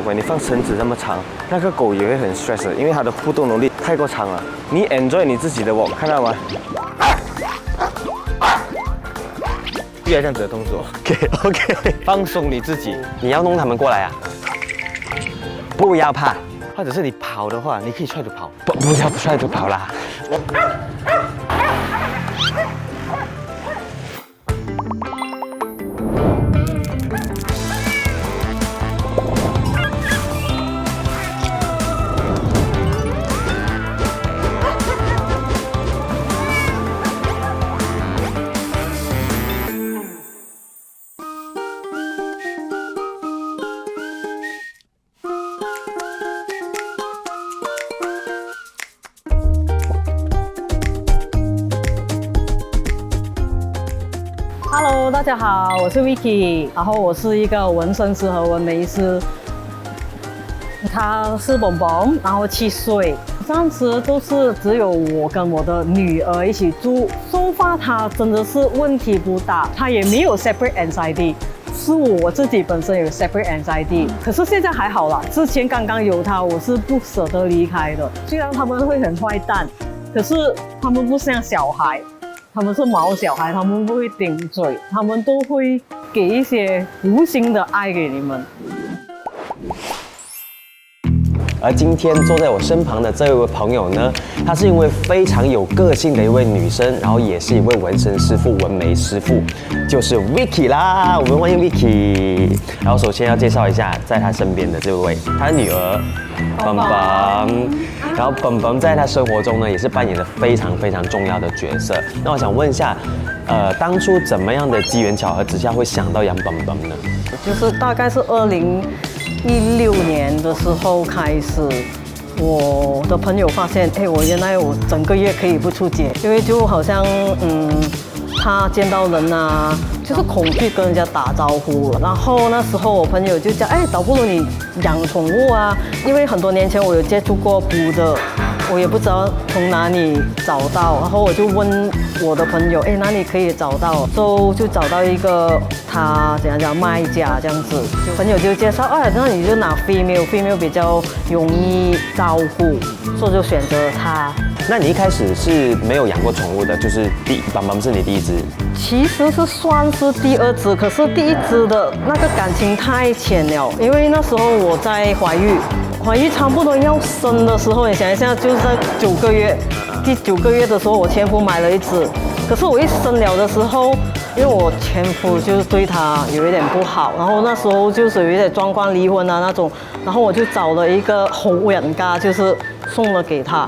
乖，你放繩子那麼長，那個狗也會很 stress 的，因為它的互動能力太過長了。你 enjoy 你自己的walk，看到嗎？不要這樣子的動作。OK， 放鬆你自己。你要弄他們過來啊？不要怕，或者是你跑的話，你可以踹着跑。不要踹着跑啦。Hello， 大家好，我是 Vicky， 然后我是一个紋身師和紋眉師。他是蹦蹦，然後7歲，暫時都是只有我跟我的女兒一起住。So far，他真的是問題不大，他也沒有 separate anxiety。是我自己本身有 separate anxiety， 可是現在還好啦。之前剛剛有他，我是不捨得離開的。雖然他們會很壞蛋，可是他們不像小孩。他們是毛小孩，他們不會頂嘴，他們都會給一些無形的愛給你們。而今天坐在我身旁的這位朋友呢，她是一位非常有個性的一位女生，然後也是一位紋身師傅、紋眉師傅，就是 Vicky 啦。我們歡迎 Vicky。然後首先要介紹一下，在她身邊的這位，她的女兒蹦蹦。然後蹦蹦在她生活中呢，也是扮演着非常非常重要的角色。那我想問一下，當初怎麼樣的機緣巧合之下會想到養蹦蹦呢？就是大概是2016年的時候開始，我的朋友發現，我原來我整個月可以不出街，因為就好像他見到人啊，就是恐懼跟人家打招呼。然後那時候我朋友就講，倒不如你養寵物啊，因為很多年前我有接觸過布的，我也不知道從哪裡找到，然後我就問我的朋友，哪裡可以找到？就找到一個他怎樣講賣家這樣子，朋友就介紹，那你就拿 female 比較容易照顧，所以就選擇他。那你一開始是沒有養過寵物的，就是蹦蹦是你第一隻？其實是算是第二隻，可是第一隻的那個感情太淺了，因為那時候我在懷孕差不多要生的時候，你想一下，就是在9個月，第9個月的時候，我前夫買了一隻，可是我一生了的時候，因為我前夫就是對他有一點不好，然後那時候就是有一點狀況離婚啊那種，然後我就找了一個好人家，就是送了給他，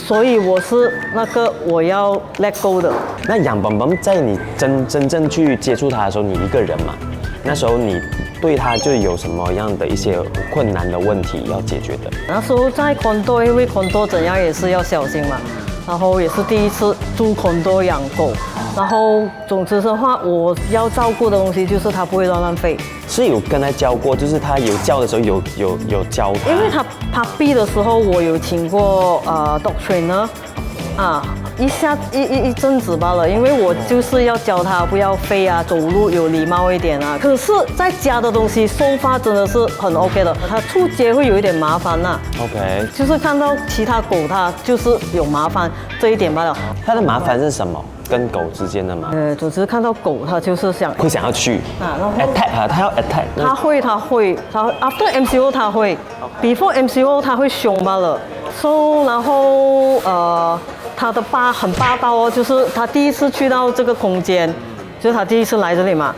所以我是那個我要 let go 的。那養蹦蹦在你真正去接觸他的時候，你一個人嘛，那時候你對他就有什麼樣的一些困難的問題要解決的？那時候在condo，因為condo怎樣也是要小心嘛，然後也是第一次住condo養狗，然後總之的話，我要照顧的東西就是他不會亂飛。是有跟他教過，就是他有叫的時候有教他。因為他puppy的時候，我有請過dog trainer 啊。一陣子罷了，因為我就是要教他不要飛啊，走路有禮貌一點啊。可是在家的東西收發真的是很 OK 的，他出街會有一點麻煩吶。OK， 就是看到其他狗，它就是有麻煩這一點罷了。它的麻煩是什麼？跟狗之間的麻煩？總之看到狗，它就是會想要去啊，然後 attack 它要 attack。他 after MCO 他會 ，before MCO 他會兇罷了。So 然後他的很霸道哦，就是他第一次去到這個空間，就是他第一次來這裡嘛，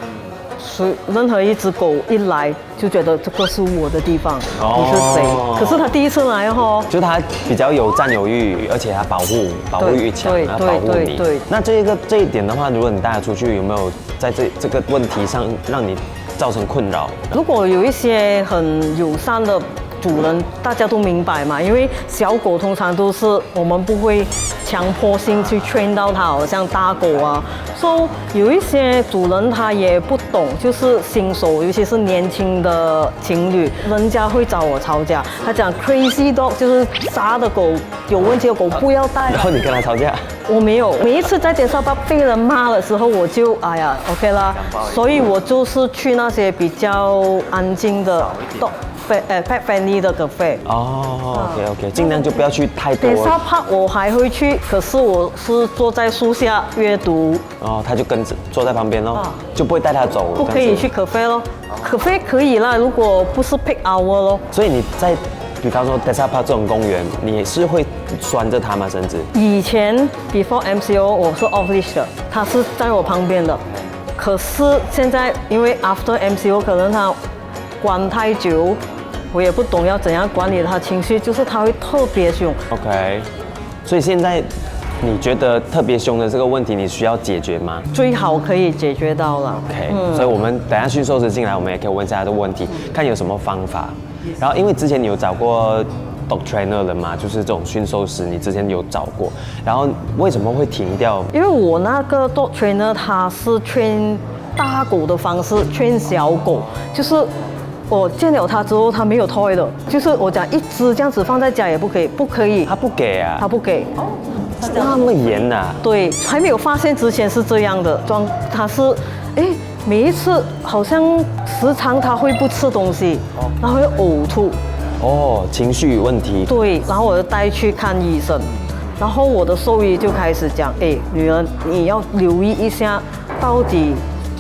所以任何一隻狗一來就覺得這個是我的地方，你是誰？可是他第一次來哦，就他比較有佔有欲，而且他保護欲強，然後保護你。對。那這一點的話，如果你帶他出去，有沒有在這個問題上讓你造成困擾？如果有一些很友善的主人，大家都明白嘛，因為小狗通常都是我們不會強迫性去 train 到它，好像大狗啊。So 有一些主人他也不懂，就是新手，尤其是年輕的情侶，人家會找我吵架。他講 crazy dog 就是傻的狗，有問題的狗不要帶。然後你跟他吵架？我沒有，每一次在街上被人罵的時候，我就哎呀 OK 啦，所以我就是去那些比較安靜的 pet friendly 的cafe。哦，OK， 尽量就不要去太多。Desa Park 我還會去，可是我是坐在樹下閱讀。哦，他就跟着坐在旁邊咯，就不會帶他走。不可以去 cafe 咯，cafe 可以啦，如果不是 peak hour 咯。所以你在，比方說 Desa Park 這種公園，你是會拴着它嗎？甚至以前 before MCO 我是 off leash 的，他是在我旁邊的。可是現在因為 after MCO 可能他關太久，我也不懂要怎樣管理他情緒，就是他會特別凶。OK， 所以現在你覺得特別凶的這個問題，你需要解決嗎？最好可以解決到了。OK， 所以我們等一下馴獸師進來，我們也可以問一下這個問題，看有什麼方法。然後因為之前你有找過 dog trainer 了嘛，就是這種馴獸師，你之前有找過，然後為什麼會停掉？因為我那個 dog trainer 他是 train 大狗的方式，train 小狗，就是我見了他之後，他沒有 toy 的，就是我講一隻這樣子放在家也不可以，不可以，他不給啊，他不給，那麼嚴吶？對，還沒有發現之前是這樣的，他是，每一次好像時常他會不吃東西，然後會嘔吐。哦，情緒問題。對，然後我就帶去看醫生，然後我的獸醫就開始講，女人你要留意一下，到底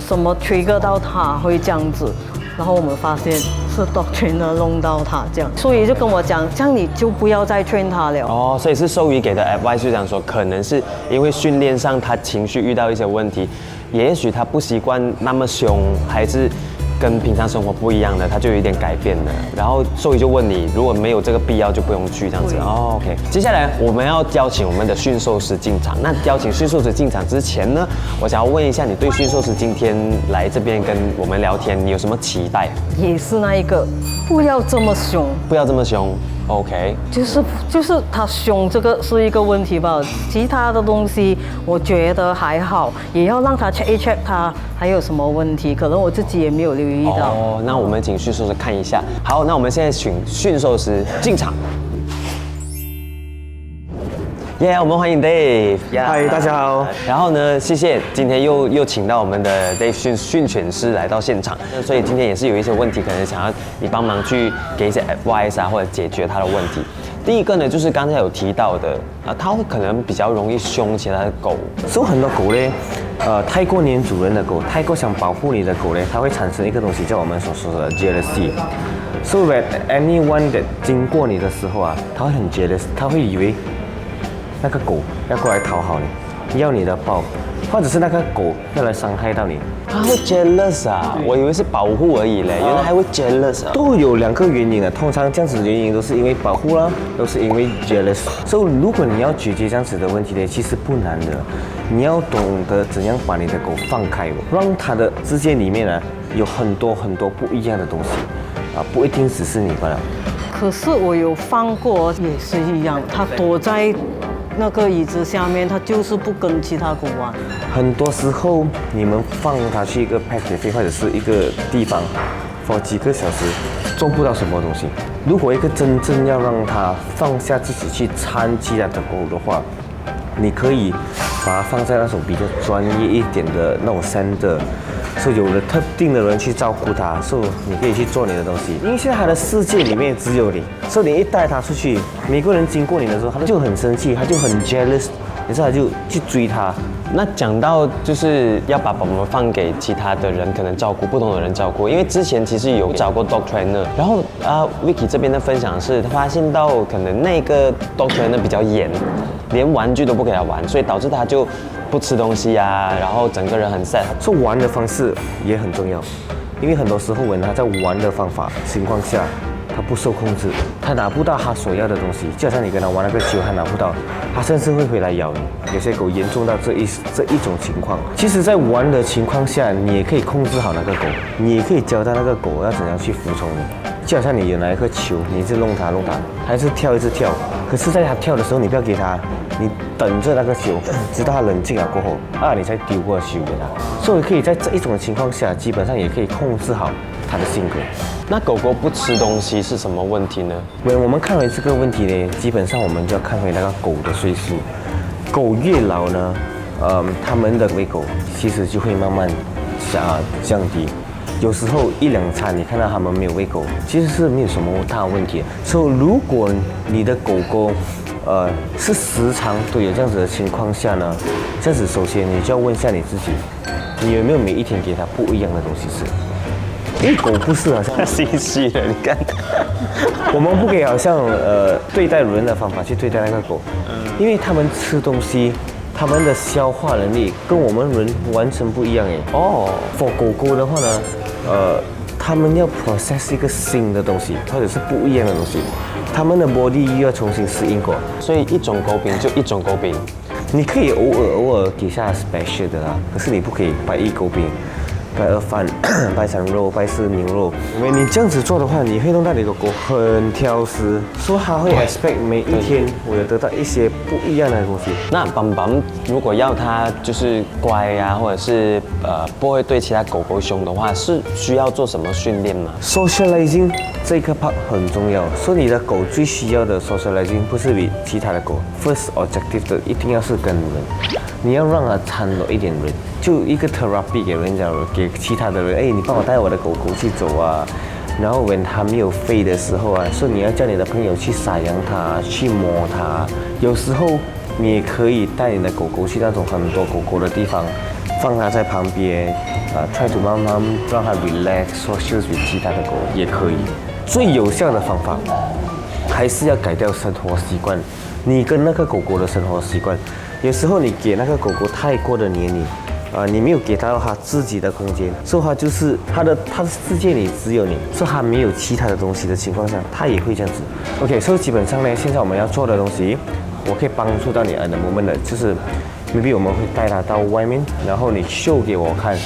什麼 trigger 到他會這樣子。然後我們發現是 dog trainer 弄到他這樣，所以就跟我講，這樣你就不要再 train 他了。哦，所以是獸醫給的 advice 就講說，可能是因為訓練上他情緒遇到一些問題，也許他不習慣那麼兇，還是跟平常生活不一樣的，他就有一點改變了。然後獸醫就問你，如果沒有這個必要，就不用去這樣子。哦 ，OK。接下來我們要邀請我們的馴獸師進場。那邀請馴獸師進場之前呢，我想要問一下，你對馴獸師今天來這邊跟我們聊天，你有什麼期待？也是那一個，不要這麼兇，不要這麼兇。OK， 就是他兇這個是一個問題吧，其他的東西我覺得還好，也要讓他 check 一 check 他還有什麼問題，可能我自己也沒有留意到。哦，那我們請馴獸師看一下。好，那我們現在請馴獸師進場。我們歡迎 Dave。嗨，大家好。然後呢，謝謝今天又請到我們的 Dave 訓犬師來到現場，所以今天也是有一些問題，可能想要你幫忙去給一些 advice 啊，或者解決他的問題。第一個呢，就是剛才有提到的他會可能比較容易兇其他的狗。所以很多狗呢，太過黏主人的狗，太過想保護你的狗呢，它會產生一個東西，叫我們所說的 jealousy。So when anyone that 經過你的時候啊，它會很 jealous，它會以為那個狗要過來討好你，要你的抱，或者是那個狗要來傷害到你。它會 jealous 啊？我以為是保護而已嘞，原來還會 jealous 啊？都有兩個原因的，通常這樣子的原因都是因為保護啦，都是因為 jealous。所以如果你要解決這樣子的問題呢，其實不難的，你要懂得怎樣把你的狗放開，讓它的世界裡面呢有很多很多不一樣的東西，不一定只是你罷了。可是我有放過，也是一樣，它躲在那個椅子下面，它就是不跟其他狗玩。很多時候，你們放它去一個 pet cafe 或者是一个地方，for 幾個小時，做不到什麼東西。如果一個真正要讓它放下自己去參其他的狗的話，你可以把它放在那種比較專業一點的那種 center，所以有了特定的人去照顧它，所以你可以去做你的東西。因為現在它的世界裡面只有你，所以你一帶它出去，每個人經過你的時候，他就很生氣，他就很 jealous， 於是他就去追它。那講到就是要把寶寶放給其他的人，可能照顧不同的人照顧，因為之前其實有找過 dog trainer， 然後Vicky 這邊的分享是，他發現到可能那個 dog trainer 比較嚴，連玩具都不給他玩，所以導致他就不吃東西啊，然後整個人很 sad。說玩的方式也很重要，因為很多時候他在玩的方法情況下，他不受控制，他拿不到他所要的東西，就好像你跟他玩那個球，他拿不到，他甚至會回來咬你。有些狗嚴重到這一種情況。其實，在玩的情況下，你也可以控制好那個狗，你也可以教到那個狗要怎樣去服從你。就好像你有拿一顆球，你一直弄它，還是跳一直跳。可是，在它跳的時候，你不要給它，你等着那個球，直到它冷靜了過後，你才丟過球給它。所以可以在這一種情況下，基本上也可以控制好它的性格。那狗狗不吃東西是什麼問題呢？我們看回這個問題呢，基本上我們就要看回那個狗的歲數。狗越老呢，它們的胃口其實就會慢慢降低。有時候1、2餐你看到他們沒有餵狗，其實是沒有什麼大問題。所以如果你的狗狗，是時常都有這樣子的情況下呢，這樣子首先你就要問一下你自己，你有沒有每一天給它不一樣的東西吃？因為狗不是好像心虛了，你看，我們不可以好像對待人的方法去對待那個狗，因為他們吃東西，他們的消化能力跟我們人完全不一樣哎。哦，for 狗狗的話呢，他們要 process 一個新的東西，或者是不一樣的東西，他們的 body 又要重新適應過。所以一種狗餅就一種狗餅，你可以偶爾給下 special 的啦，可是你不可以拜1狗餅。拜2飯，拜3肉，拜4牛肉。因为你這樣子做的話，你會弄到你的狗很挑食，所以它會 expect 每一天我有得到一些不一樣的東西。那棒棒如果要它就是乖呀、或者是不會對其他狗狗兇的話，是需要做什麼訓練嗎 ？Socializing 這個 part 很重要，所以你的狗最需要的 socializing 不是比其他的狗 ，first objective 的一定要是跟人，你要讓它參與一點人。就一個 therapy 給人家，給其他的人，哎，你幫我帶我的狗狗去走啊，然後 when 它沒有吠的時候啊，所以你要叫你的朋友去撒養它，去摸它。有時候你也可以帶你的狗狗去那種很多狗狗的地方，放它在旁邊，try to 慢慢讓它 relax，social with 其他的狗也可以。最有效的方法還是要改掉生活習慣，你跟那個狗狗的生活習慣。有時候你給那個狗狗太過的黏你。你沒有給它自己的空間，所以它就是它的世界裡只有你，所以它沒有其他的東西的情況下，它也會這樣子。OK， 所以基本上呢，現在我們要做的東西，我可以幫助到你的 moment 的，就是 maybe 我們會帶它到外面，然後你 show 給我看，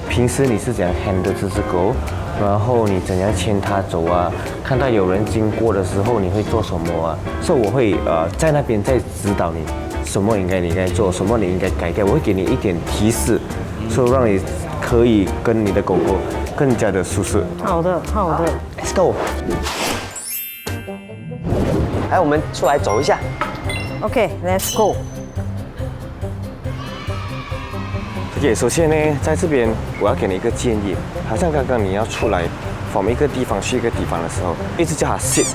平時你是怎樣 handle 這隻狗，然後你怎樣牽它走啊，看到有人經過的時候你會做什麼啊，所以我會在那邊再指導你。什麼你應該做，什麼你應該改掉，我會給你一點提示，所以讓你可以跟你的狗狗更加的舒適。好的，好的 ，Let's go。來，我們出來走一下。OK，Let's go。OK， 首先呢，在這邊我要給你一個建議，好像剛剛你要出來從一個地方去一個地方的時候，一直叫它 sit，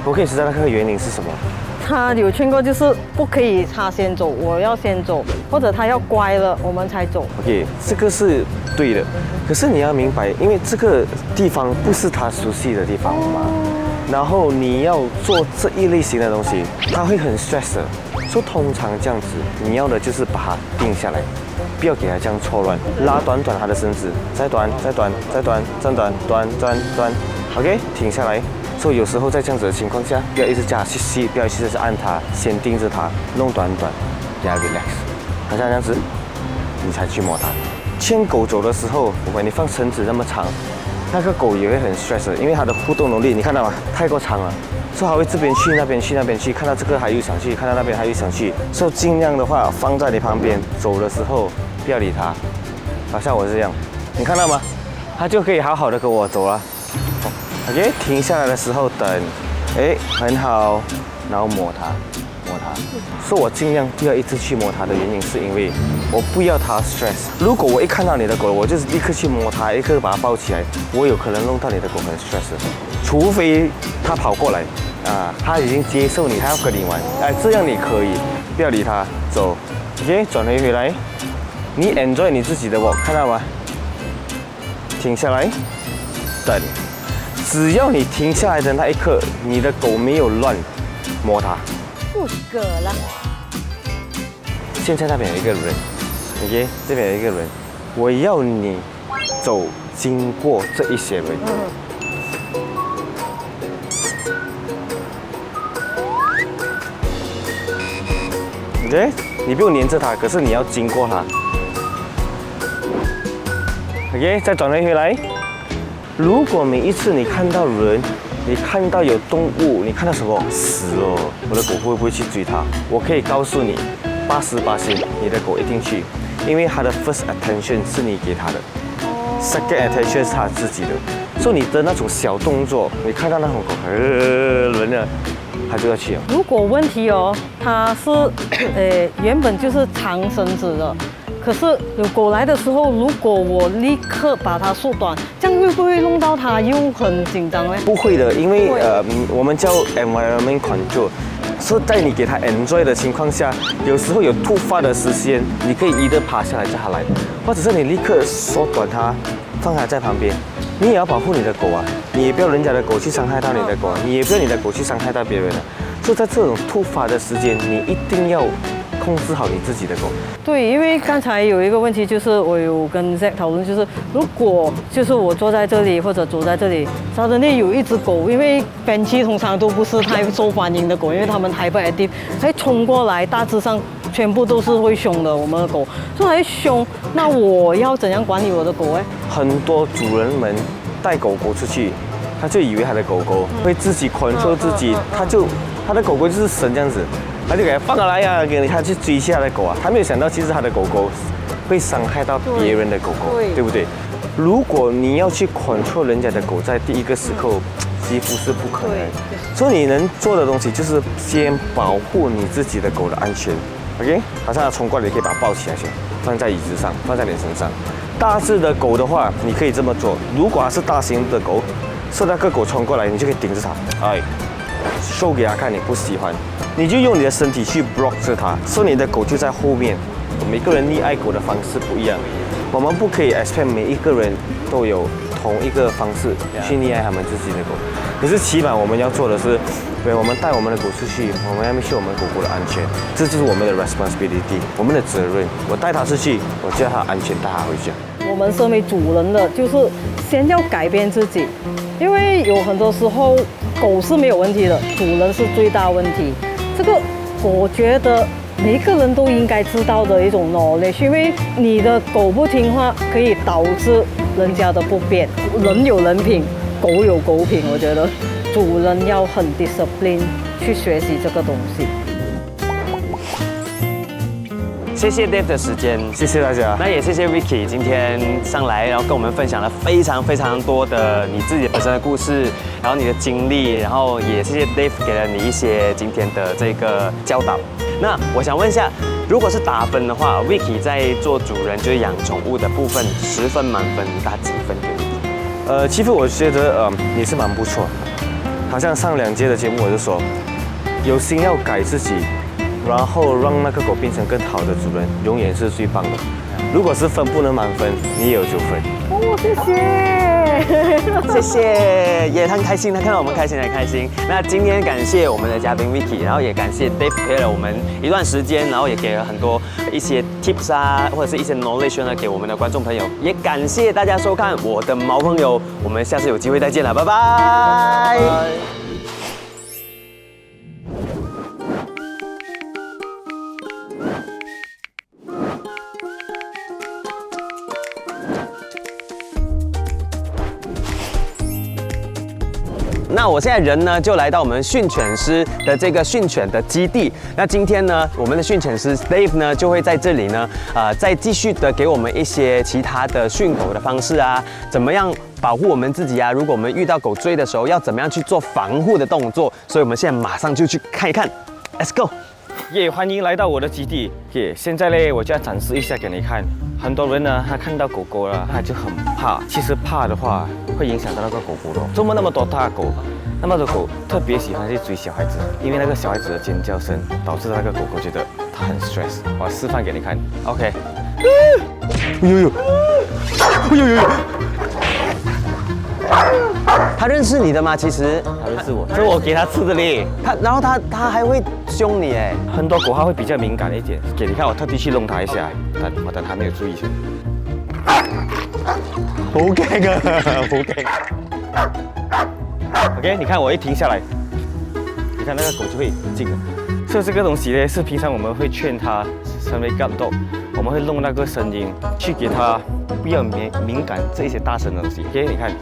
我可以知道那個原因是什麼。他有勸過，就是不可以他先走，我要先走，或者他要乖了我們才走。OK， 這個是對的，可是你要明白，因為這個地方不是他熟悉的地方嘛，然後你要做這一類型的東西，他會很 stress 的。所以通常這樣子，你要的就是把它定下來，不要給它這樣錯亂，拉短短它的身子，再短，再短，再短，再短，短短短 ，OK， 停下來。所以有時候在這樣子的情況下，不要一直叫它去吸，不要一直按它，先盯着它，弄短短，給它 relax，好像這樣子，你才去摸它。牽狗走的時候，如果你放繩子那麼長，那個狗也會很 stress，因為它的互動能力，你看到嗎？太過長了，所以它會這邊去那邊去那邊去，看到這個它又想去，看到那邊它又想去，所以盡量的話放在你旁邊，走的時候不要理它，好像我是這樣，你看到嗎？它就可以好好的跟我走了。OK， 停下來的時候等，哎，很好，然後摸它，摸它。所以我盡量不要一直去摸它的原因，是因為我不要它 stress。如果我一看到你的狗，我就是立刻去摸它，立刻把它抱起來，我有可能弄到你的狗很 stress。除非它跑過來，它已經接受你，它要跟你玩，哎，這樣你可以，不要理它，走。OK， 轉回來，你 enjoy 你自己的 walk， 看到嗎？停下來，等。只要你停下來的那一刻，你的狗沒有亂摸它，不割了。現在那邊有一個人 ，OK， 這邊有一個人，我要你走經過這一些人。OK， 你不用黏着它，可是你要經過它。OK， 再轉回來。如果每一次你看到人，你看到有動物，你看到什麼死了，我的狗會不會去追它？我可以告訴你，80%你的狗一定去，因為它的 first attention 是你給它的 ，second attention 是它自己的。所以你的那種小動作，你看到那種狗人了，它就要去了。如果問題哦，它是原本就是長繩子的。可是有狗來的時候，如果我立刻把它縮短，這樣會不會弄到它又很緊張呢？不會的，因為我們叫 environment control， 是在你給它 enjoy 的情況下，有時候有突發的時間，你可以either爬下來叫它來，或者是你立刻縮短它，放它在旁邊。你也要保護你的狗啊，你也不要人家的狗去傷害到你的狗，你也不要你的狗去傷害到別人啊。所以在這種突發的時間，你一定要控制好你自己的狗。對，因為剛才有一個問題，就是我有跟 Zack 討論，就是如果就是我坐在這裡或者走在這裡，它的那有一隻狗，因為邊區通常都不是太受歡迎的狗，因為它們 hyperactive，它衝過來，大致上全部都是會兇的。我們的狗，所以它兇，那我要怎樣管理我的狗呢？很多主人們帶狗狗出去，他就以為他的狗狗會自己 control 自己，他的狗狗就是神這樣子。他就給他放下來呀，給他去追下他的狗啊，他沒有想到其實他的狗狗會傷害到別人的狗狗，對不對？如果你要去 control 人家的狗，在第一個時候幾乎是不可能。所以你能做的東西就是先保護你自己的狗的安全 ，OK？ 好像它衝過來，你可以把它抱起來先，放在椅子上，放在臉身上。大隻的狗的話，你可以這麼做。如果它是大型的狗，是那個狗衝過來，你就可以頂着它，哎，show 給他看你不喜歡。你就用你的身體去 block 着它，所以你的狗就在後面。每個人溺愛狗的方式不一樣，我們不可以 expect 每一個人都有同一個方式去溺愛他們自己的狗。可是起碼我們要做的是，我們帶我們的狗出去，我們要make sure我們狗狗的安全，這就是我們的 responsibility， 我們的責任。我帶它出去，我叫它安全帶它回家。我們身為主人的，就是先要改變自己，因為有很多時候狗是沒有問題的，主人是最大問題。這個我覺得每個人都應該知道的一種 knowledge， 因為你的狗不聽話，可以導致人家的不便。人有人品，狗有狗品，我覺得主人要很 discipline 去學習這個東西。謝謝 Dave 的時間，謝謝大家。那也謝謝 Vicky 今天上來，然後跟我們分享了非常多的你自己本身的故事，然後你的經歷，然後也謝謝 Dave 給了你一些今天的這個教導。那我想問一下，如果是打分的話 ，Vicky 在做主人就是養寵物的部分，10分滿分，你打幾分給 Vicky？其實我覺得也是蠻不錯。好像上2屆的節目我就說，有心要改自己。然後讓那個狗變成更好的主人，永遠是最棒的。如果是分不能滿分，你也有9分。哦，謝謝，謝謝，也很開心，他看到我們開心，很開心。那今天感謝我們的嘉賓 Vicky， 然後也感謝 Dave 陪了我們一段時間，然後也給了很多一些 tips 啊，或者是一些 knowledge 呢，給我們的觀眾朋友。也感謝大家收看我的毛朋友，我們下次有機會再見了，拜拜。那我現在人呢就來到我們訓犬師的這個訓犬的基地。那今天呢，我們的訓犬師 Dave 呢就會在這裡呢，再繼續的給我們一些其他的訓狗的方式啊，怎麼樣保護我們自己啊？如果我們遇到狗追的時候，要怎麼樣去做防護的動作？所以我們現在馬上就去看一看 ，Let's go！ 歡迎來到我的基地。現在呢，我就要展示一下給你看。很多人呢，他看到狗狗了，他就很怕。其實怕的話，會影響到那個狗狗的。這麼那麼多大狗，那麼多狗特別喜歡去追小孩子，因為那個小孩子的尖叫聲導致那個狗狗覺得它很 stress。我示範給你看 ，OK。他認識你的嗎？其實他認識我，是我給他吃的嘞。然後他還會凶你哎。很多狗它會比較敏感一點。給你看，我特地去弄它一下，我等它沒有注意先。好驚啊！好驚。OK， 你看我一停下來，你看那個狗就會靜了。所以這個東西呢，是平常我們會勸它成為 guard dog，我們會弄那個聲音去給它不要敏感這一些大聲的東西。OK， 你看。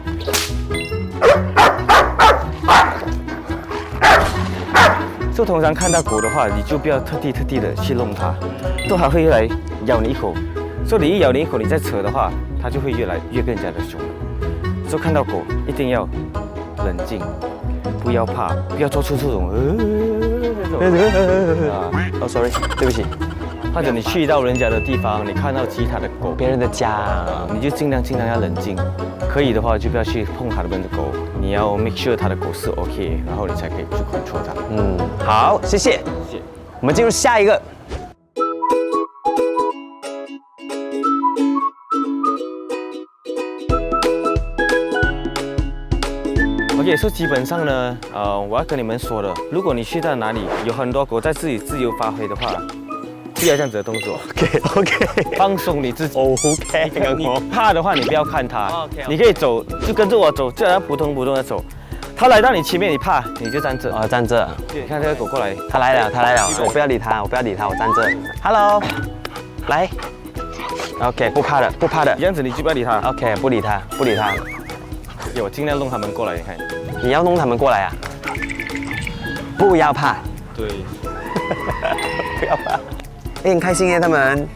就通常看到狗的話，你就不要特地的去弄它，都還會來咬你一口。所以你一咬你一口，你再扯的話，它就會越更加的凶。所以看到狗一定要冷靜，不要怕，不要做出這種sorry， 對不起。或者你去到人家的地方，你看到其他的狗，别人的家啊，你就尽量要冷静，可以的话就不要去碰他的狗，你要 make sure 他的狗是 OK， 然后你才可以去 control 它。好，谢谢。我们进入下一个。OK， 所以基本上呢，我要跟你们說的，如果你去到哪裡有很多狗在自己自由發揮的話，不要這樣子的動作。OK， 放鬆你自己。OK， 你怕的話，你不要看它。你可以走，就跟着我走，就要普通的走。它來到你前面，你怕你就站着。站着。對，你看這個狗過來，它來了，我不要理它，我站着。Hello， 來。OK， 不怕的。這樣子你就不要理它。OK， 不理它。對，我盡量弄它們過來，你看。你要弄它們過來啊？不要怕。對。不要怕。很開心耶，他們。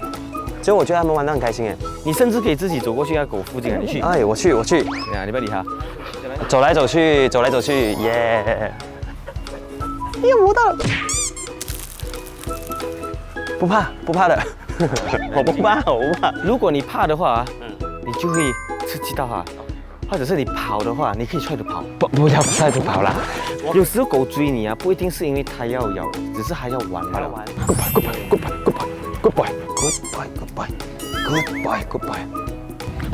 其實我覺得他們玩得很開心耶。你甚至可以自己走過去那狗附近啊，你去。哎，我去。對啊，你不要理它。走來走去，耶！你有摸到了？不怕的。我不怕。如果你怕的話，你就會刺激到它。或者是你跑的話，你可以踹着跑。不要踹着跑啦。有時候狗追你啊，不一定是因為它要咬，只是它要玩嘛。Good boy。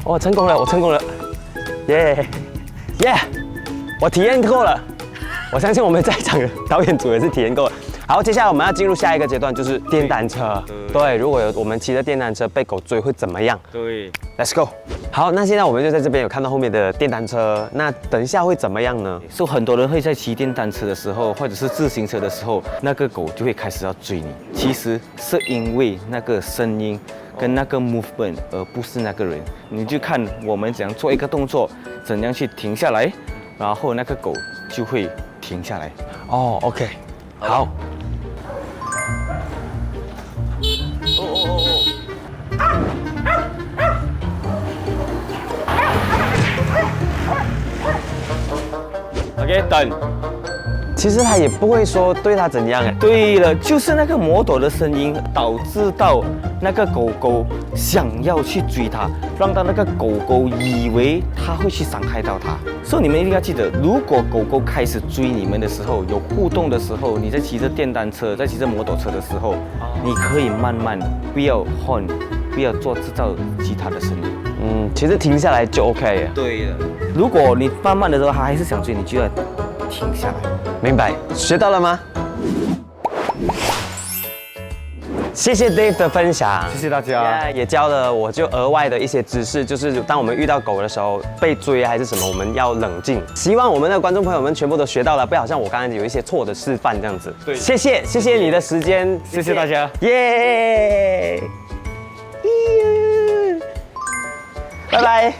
我成功了。耶！我體驗過了。我相信我們在場的導演組也是體驗過了。好，接下來我們要進入下一個階段，就是電單車。對，如果我們騎着電單車被狗追會怎麼樣？對 ，Let's go。好，那現在我們就在這邊有看到後面的電單車，那等一下會怎麼樣呢？所以很多人會在騎電單車的時候，或者是自行車的時候，那個狗就會開始要追你。其實是因為那個聲音跟那個 movement，而不是那個人。你就看我們怎樣做一個動作，怎樣去停下來，然後那個狗就會停下來。哦 ，OK， 好。OK， 等。其實他也不會說對他怎樣哎。對了，就是那個摩托的聲音導致到那個狗狗想要去追它，讓到那個狗狗以為它會去傷害到它。所以你們一定要記得，如果狗狗開始追你們的時候，有互動的時候，你在騎着電單車、在騎着摩托車的時候，你可以慢慢，不要 horn， 不要做製造其他的聲音。其實停下來就 OK 了。對了，如果你慢慢的時候，它還是想追你，就要停下來。明白，學到了嗎？謝謝 Dave 的分享，謝謝大家，也教了我就額外的一些知識，就是當我們遇到狗的時候，被追還是什麼，我們要冷靜。希望我們的觀眾朋友們全部都學到了，不要好像我剛才有一些錯的示範這樣子。對，謝謝你的時間，謝謝大家，耶！拜拜。